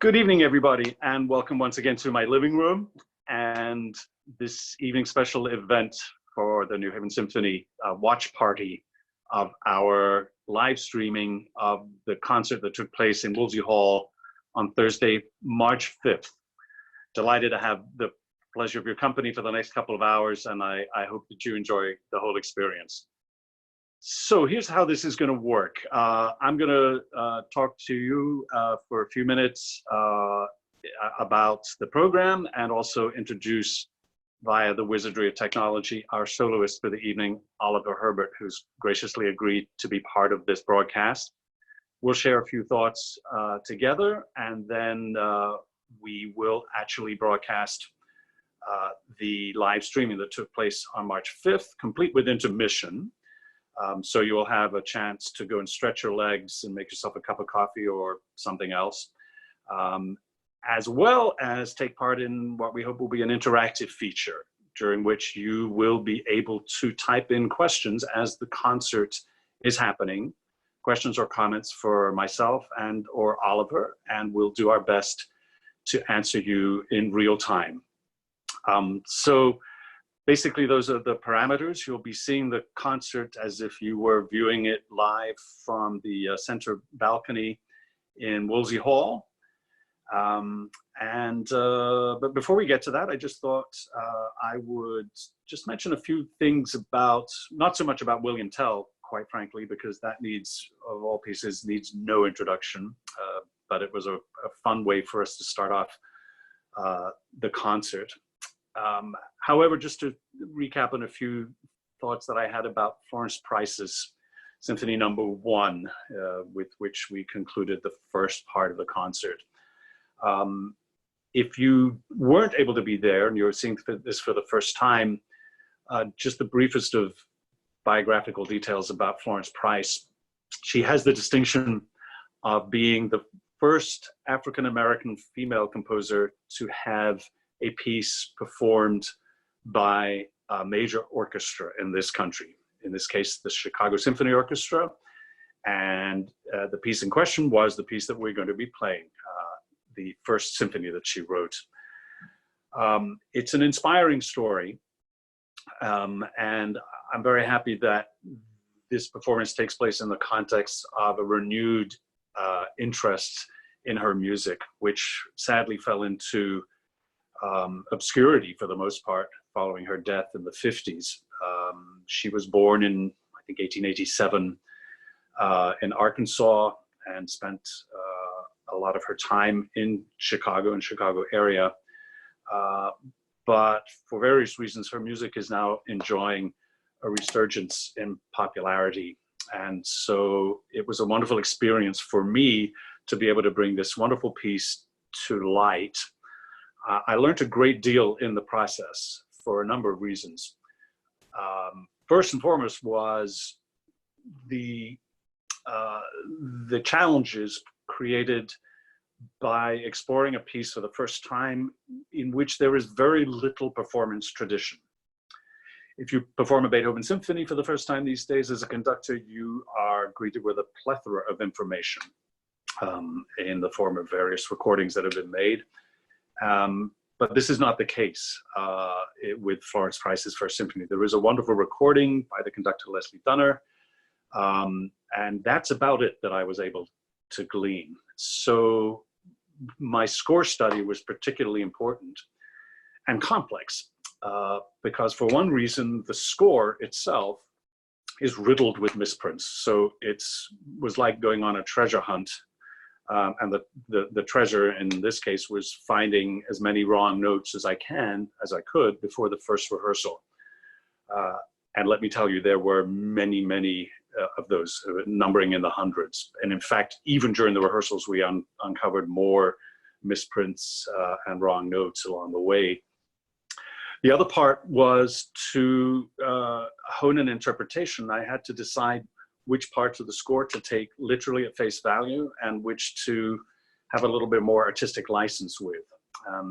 Good evening, everybody, and welcome once again to my living room and this evening special event for the New Haven Symphony watch party of our live streaming of the concert that took place in Wolsey Hall on Thursday, March 5th. Delighted to have the pleasure of your company for the next couple of hours, and I hope that you enjoy the whole experience. So here's how this is going to work. I'm going to talk to you for a few minutes about the program and also introduce via the wizardry of technology our soloist for the evening, Oliver Herbert, who's graciously agreed to be part of this broadcast. We'll share a few thoughts together, and then we will actually broadcast the live streaming that took place on March 5th, complete with intermission. So you will have a chance to go and stretch your legs and make yourself a cup of coffee or something else, as well as take part in what we hope will be an interactive feature during which you will be able to type in questions as the concert is happening, questions or comments for myself and or Oliver, and we'll do our best to answer you in real time. So basically, those are the parameters. You'll be seeing the concert as if you were viewing it live from the center balcony in Wolsey Hall. But before we get to that, I just thought I would just mention a few things about, not so much about William Tell, quite frankly, because that needs, of all pieces, needs no introduction. But it was a fun way for us to start off the concert. However, just to recap on a few thoughts that I had about Florence Price's Symphony No. 1, with which we concluded the first part of the concert. If you weren't able to be there and you're seeing this for the first time, just the briefest of biographical details about Florence Price. She has the distinction of being the first African-American female composer to have a piece performed by a major orchestra in this country, in this case, the Chicago Symphony Orchestra. And the piece in question was the piece that we're going to be playing, the first symphony that she wrote. It's an inspiring story, and I'm very happy that this performance takes place in the context of a renewed interest in her music, which sadly fell into obscurity for the most part following her death in the 50s. She was born in, I think, 1887 in Arkansas and spent a lot of her time in Chicago and Chicago area. But for various reasons, her music is now enjoying a resurgence in popularity. And so it was a wonderful experience for me to be able to bring this wonderful piece to light. I learned a great deal in the process for a number of reasons. First and foremost was the challenges created by exploring a piece for the first time in which there is very little performance tradition. If you perform a Beethoven symphony for the first time these days as a conductor, you are greeted with a plethora of information in the form of various recordings that have been made. But this is not the case with Florence Price's first symphony. There is a wonderful recording by the conductor Leslie Dunner, and that's about it that I was able to glean. So my score study was particularly important and complex because for one reason, the score itself is riddled with misprints. So it was like going on a treasure hunt. And the treasure in this case was finding as many wrong notes as I could before the first rehearsal. And let me tell you, there were many, many of those, numbering in the hundreds. And in fact, even during the rehearsals, we uncovered more misprints and wrong notes along the way. The other part was to hone an interpretation. I had to decide which parts of the score to take literally at face value and which to have a little bit more artistic license with.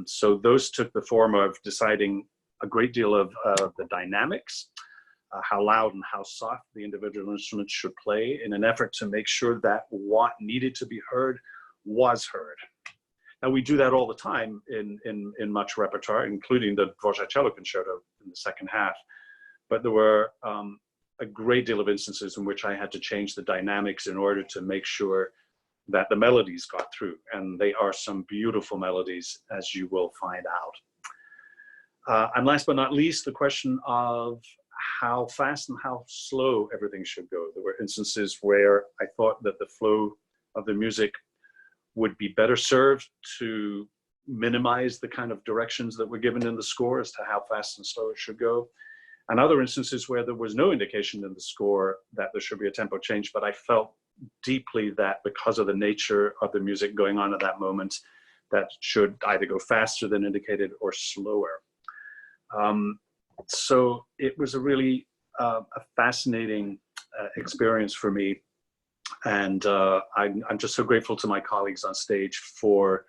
So those took the form of deciding a great deal of the dynamics, how loud and how soft the individual instruments should play in an effort to make sure that what needed to be heard was heard. And we do that all the time in much repertoire, including the Dvorak cello concerto in the second half. But there were a great deal of instances in which I had to change the dynamics in order to make sure that the melodies got through. And they are some beautiful melodies, as you will find out. And last but not least, the question of how fast and how slow everything should go. There were instances where I thought that the flow of the music would be better served to minimize the kind of directions that were given in the score as to how fast and slow it should go. And other instances where there was no indication in the score that there should be a tempo change, but I felt deeply that because of the nature of the music going on at that moment, that should either go faster than indicated or slower. So it was a really a fascinating experience for me. And I'm just so grateful to my colleagues on stage for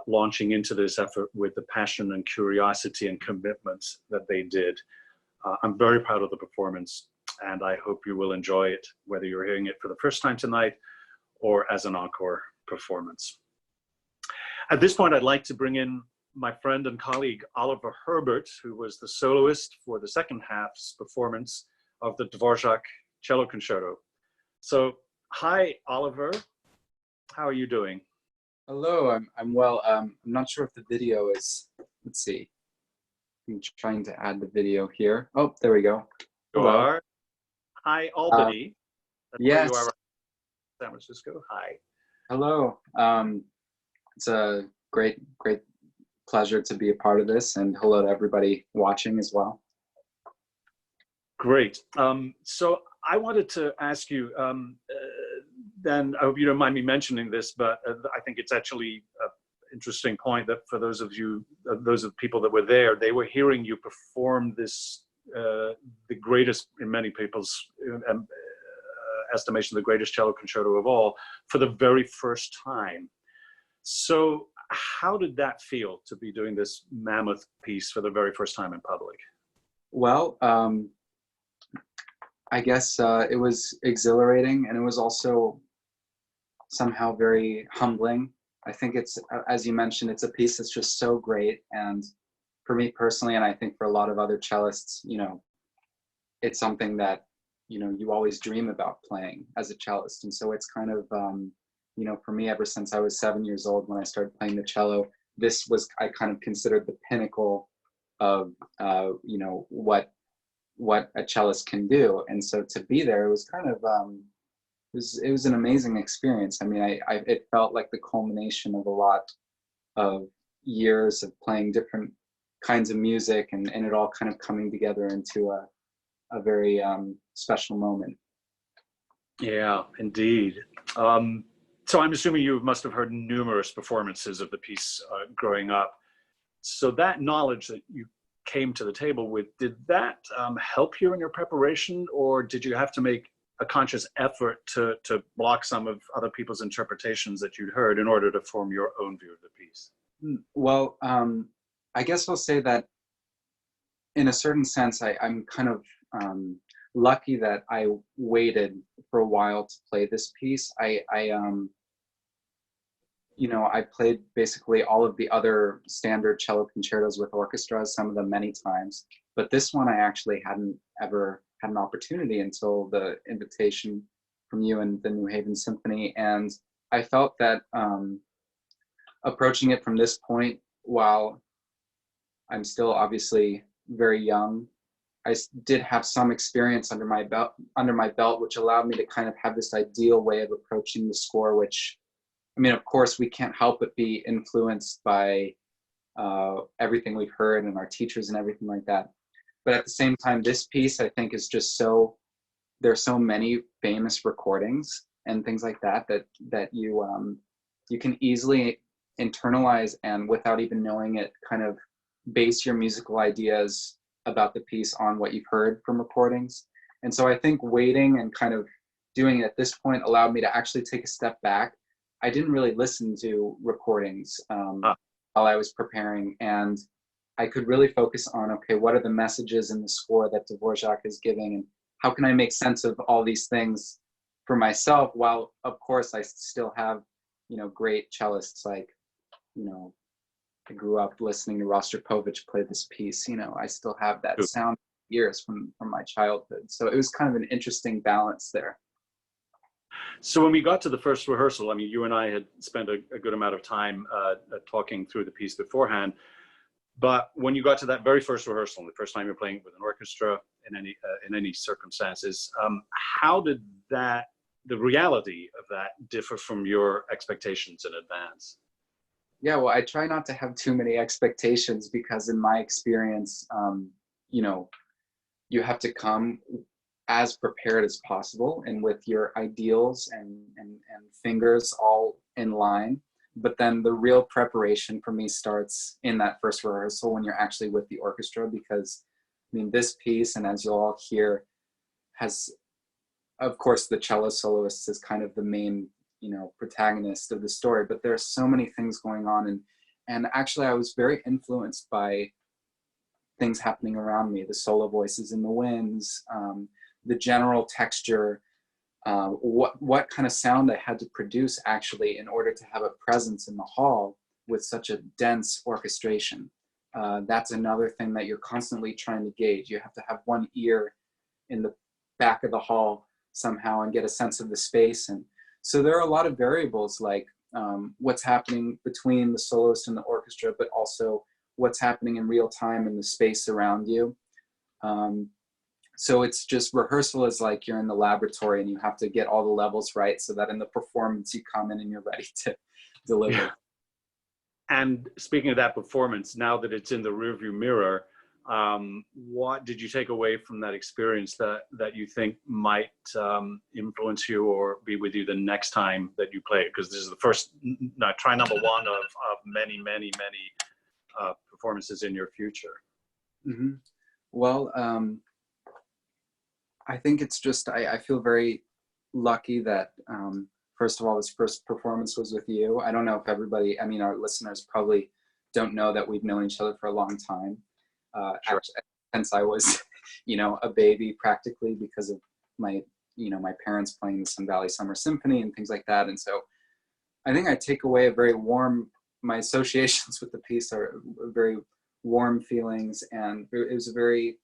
launching into this effort with the passion and curiosity and commitment that they did. I'm very proud of the performance, and I hope you will enjoy it, whether you're hearing it for the first time tonight or as an encore performance. At this point, I'd like to bring in my friend and colleague, Oliver Herbert, who was the soloist for the second half's performance of the Dvorak cello concerto. So, hi, Oliver. How are you doing? Hello, I'm well. I'm not sure if the video is, let's see. I'm trying to add the video here. Oh, there we go. You are. Hi, Albany. That's yes. where you are, San Francisco. Hi. Hello. It's a great pleasure to be a part of this, and hello to everybody watching as well. Great. So I wanted to ask you, then I hope you don't mind me mentioning this, but I think it's actually an interesting point that for those of you, those of people that were there, they were hearing you perform this, the greatest, in many people's estimation, the greatest cello concerto of all, for the very first time. So how did that feel to be doing this mammoth piece for the very first time in public? Well, I guess it was exhilarating, and it was also somehow very humbling. I think it's, as you mentioned, it's a piece that's just so great. And for me personally, and I think for a lot of other cellists, you know, it's something that, you know, you always dream about playing as a cellist. And so it's kind of, you know, for me, ever since I was 7 years old, when I started playing the cello, this was, I kind of considered the pinnacle of, you know, what a cellist can do. And so to be there, it was kind of, it was an amazing experience. I mean, it felt like the culmination of a lot of years of playing different kinds of music, and it all kind of coming together into a very special moment. Yeah, indeed. So I'm assuming you must have heard numerous performances of the piece growing up. So that knowledge that you came to the table with, did that help you in your preparation, or did you have to make a conscious effort to block some of other people's interpretations that you'd heard in order to form your own view of the piece? Well, I guess I'll say that in a certain sense, I'm kind of lucky that I waited for a while to play this piece. You know, I played basically all of the other standard cello concertos with orchestras, some of them many times, but this one I actually hadn't ever had an opportunity until the invitation from you and the New Haven Symphony. And I felt that approaching it from this point, while I'm still obviously very young, I did have some experience under my belt, which allowed me to kind of have this ideal way of approaching the score, which, I mean, of course, we can't help but be influenced by everything we've heard and our teachers and everything like that. But at the same time, this piece, I think, is just so, there's so many famous recordings and things like that you can easily internalize, and without even knowing it, kind of base your musical ideas about the piece on what you've heard from recordings. And so I think waiting and kind of doing it at this point allowed me to actually take a step back. I didn't really listen to recordings while I was preparing, and I could really focus on, okay, what are the messages in the score that Dvorak is giving, and how can I make sense of all these things for myself, while of course I still have, you know, great cellists like you know, I grew up listening to Rostropovich play this piece. You know, I still have that sound ears from my childhood. So it was kind of an interesting balance there. So when we got to the first rehearsal, I mean, you and I had spent a good amount of time talking through the piece beforehand. But when you got to that very first rehearsal, the first time you're playing with an orchestra in any circumstances, how did the reality of that differ from your expectations in advance? Yeah, well, I try not to have too many expectations because in my experience, you know, you have to come as prepared as possible and with your ideals and fingers all in line. But then the real preparation for me starts in that first rehearsal when you're actually with the orchestra, because I mean, this piece, and as you'll all hear, has, of course, the cello soloist is kind of the main, you know, protagonist of the story, but there's so many things going on. And actually I was very influenced by things happening around me, the solo voices in the winds, the general texture, what kind of sound I had to produce actually in order to have a presence in the hall with such a dense orchestration. That's another thing that you're constantly trying to gauge. You have to have one ear in the back of the hall somehow and get a sense of the space. And so there are a lot of variables like what's happening between the soloist and the orchestra, but also what's happening in real time in the space around you. So it's just, rehearsal is like you're in the laboratory and you have to get all the levels right so that in the performance you come in and you're ready to deliver. Yeah. And speaking of that performance, now that it's in the rearview mirror, what did you take away from that experience that you think might influence you or be with you the next time that you play it? Because this is the first, try number one of many, many, many performances in your future. Mm-hmm. Well, I think it's just, I feel very lucky that, first of all, this first performance was with you. I don't know if everybody, I mean, our listeners probably don't know that we've known each other for a long time. Sure. Actually, since I was, you know, a baby practically, because of my, you know, my parents playing the Sun Valley Summer Symphony and things like that. And so I think I take away a very warm, my associations with the piece are very warm feelings. And it was a very,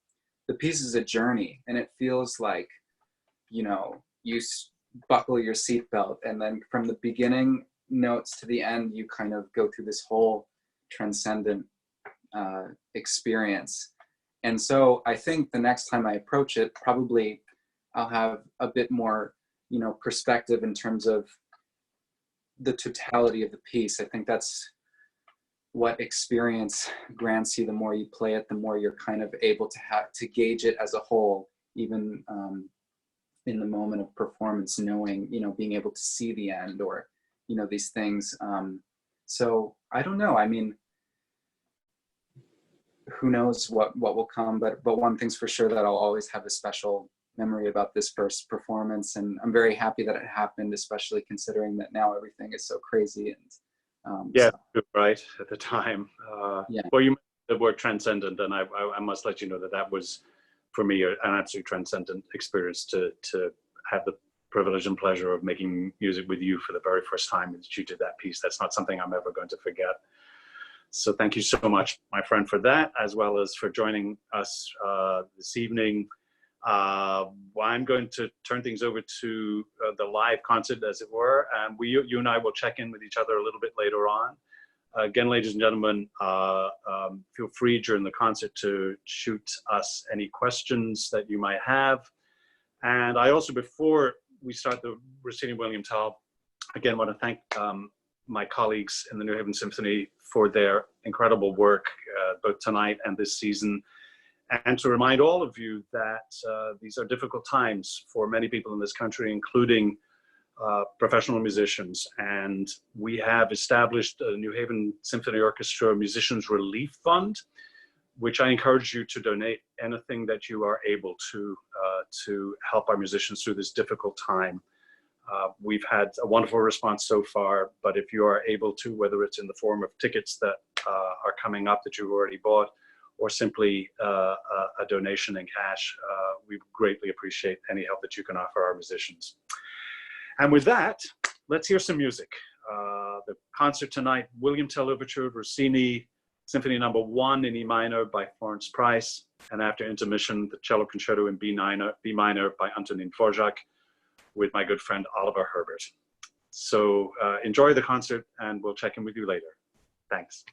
the piece is a journey, and it feels like, you know, you buckle your seatbelt, and then from the beginning notes to the end, you kind of go through this whole transcendent experience. And so I think the next time I approach it, probably I'll have a bit more, you know, perspective in terms of the totality of the piece. I think that's what experience grants you. The more you play it, the more you're kind of able to have to gauge it as a whole, even in the moment of performance, knowing, you know, being able to see the end, or, you know, these things. So I don't know. I mean, who knows what will come, but one thing's for sure, that I'll always have a special memory about this first performance, and I'm very happy that it happened, especially considering that now everything is so crazy. And yeah, so. Right at the time. Yeah. Well, you mentioned the word transcendent, and I must let you know that was for me an absolute transcendent experience to have the privilege and pleasure of making music with you for the very first time that you did that piece. That's not something I'm ever going to forget. So thank you so much, my friend, for that, as well as for joining us this evening. I'm going to turn things over to the live concert, as it were, and you and I will check in with each other a little bit later on. Again, ladies and gentlemen, feel free during the concert to shoot us any questions that you might have. And I also, before we start the Rossini William Tell, again, want to thank my colleagues in the New Haven Symphony for their incredible work, both tonight and this season, and to remind all of you that these are difficult times for many people in this country, including professional musicians. And we have established a New Haven Symphony Orchestra Musicians Relief Fund, which I encourage you to donate anything that you are able to help our musicians through this difficult time. We've had a wonderful response so far, but if you are able to, whether it's in the form of tickets that are coming up that you've already bought, or simply a donation in cash, we greatly appreciate any help that you can offer our musicians. And with that, let's hear some music. the concert tonight, William Tell Overture, Rossini, Symphony No. 1 in E minor by Florence Price, and after intermission, the Cello Concerto in B minor by Antonin Dvorak with my good friend Oliver Herbert. So enjoy the concert, and we'll check in with you later. Thanks.